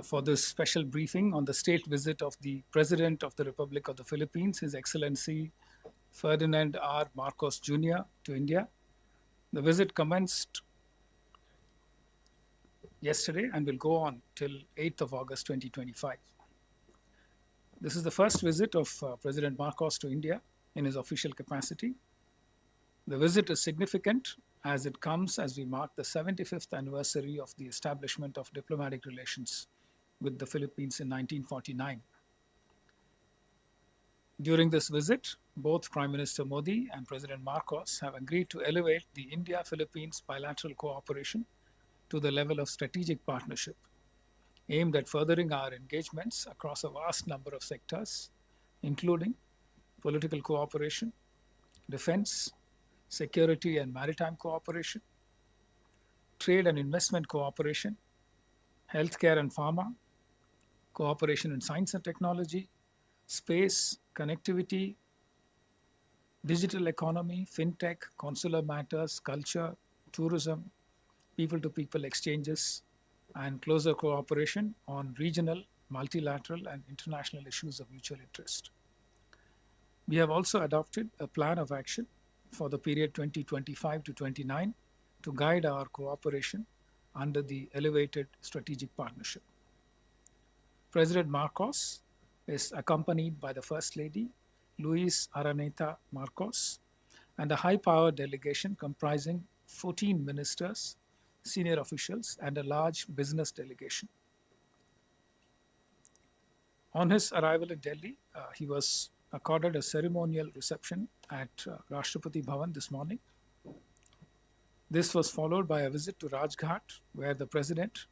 for this special briefing on the state visit of the President of the Republic of the Philippines, His Excellency Ferdinand R. Marcos Jr. to India. The visit commenced yesterday and will go on till 8th of August 2025. This is the first visit of President Marcos to India in his official capacity. The visit is significant as it comes as we mark the 75th anniversary of the establishment of diplomatic relations with the Philippines in 1949. During this visit, both Prime Minister Modi and President Marcos have agreed to elevate the India-Philippines Bilateral Cooperation to the level of strategic partnership, aimed at furthering our engagements across a vast number of sectors, including political cooperation, defense, security and maritime cooperation, trade and investment cooperation, healthcare and pharma, cooperation in science and technology, space, connectivity, digital economy, fintech, consular matters, culture, tourism, people-to-people exchanges, and closer cooperation on regional, multilateral, and international issues of mutual interest. We have also adopted a plan of action for the period 2025 to 29 to guide our cooperation under the elevated strategic partnership. President Marcos is accompanied by the First Lady, Luis Araneta Marcos, and a high-powered delegation comprising 14 ministers, senior officials, and a large business delegation. On his arrival in Delhi, he was accorded a ceremonial reception at Rashtrapati Bhavan this morning. This was followed by a visit to Rajghat, where the President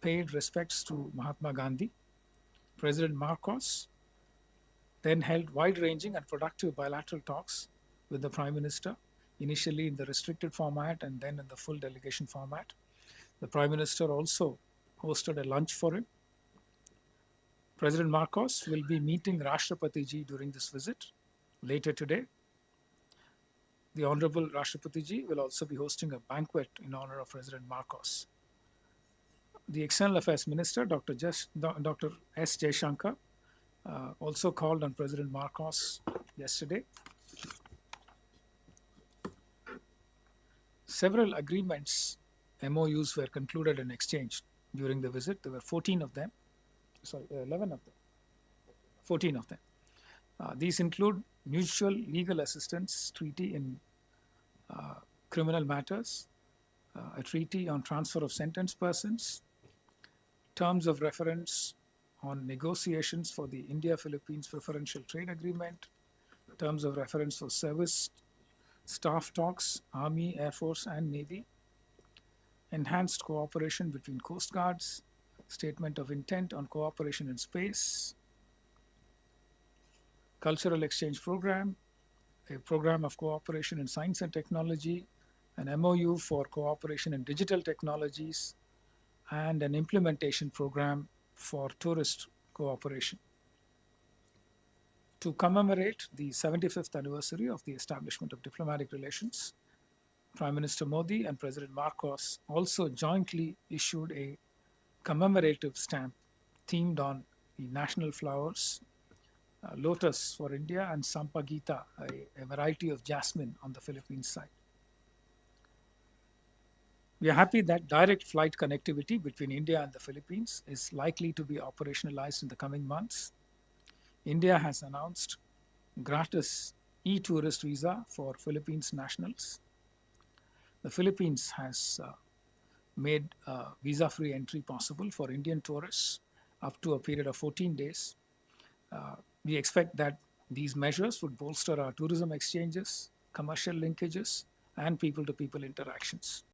paid respects to Mahatma Gandhi. President Marcos then held wide-ranging and productive bilateral talks with the Prime Minister, initially in the restricted format and then in the full delegation format. The Prime Minister also hosted a lunch for him. President Marcos will be meeting Rashtrapati Ji during this visit later today. The Honorable Rashtrapati Ji will also be hosting a banquet in honor of President Marcos. The External Affairs Minister, Dr. S. Jaishankar, also called on President Marcos yesterday. Several agreements, MOUs, were concluded and exchanged during the visit. There were 11 of them. 14 of them. These include mutual legal assistance treaty in criminal matters, a treaty on transfer of sentenced persons, terms of reference on negotiations for the India-Philippines Preferential Trade Agreement, terms of reference for service staff talks, Army, Air Force, and Navy, enhanced cooperation between Coast Guards, statement of intent on cooperation in space, cultural exchange program, a program of cooperation in science and technology, an MOU for cooperation in digital technologies, and an implementation program for tourist cooperation. To commemorate the 75th anniversary of the establishment of diplomatic relations, Prime Minister Modi and President Marcos also jointly issued a commemorative stamp themed on the national flowers, lotus for India and sampagita, a variety of jasmine on the Philippines side. We are happy that direct flight connectivity between India and the Philippines is likely to be operationalized in the coming months. India has announced gratis e-tourist visa for Philippines nationals. The Philippines has made visa-free entry possible for Indian tourists up to a period of 14 days. We expect that these measures would bolster our tourism exchanges, commercial linkages, and people-to-people interactions.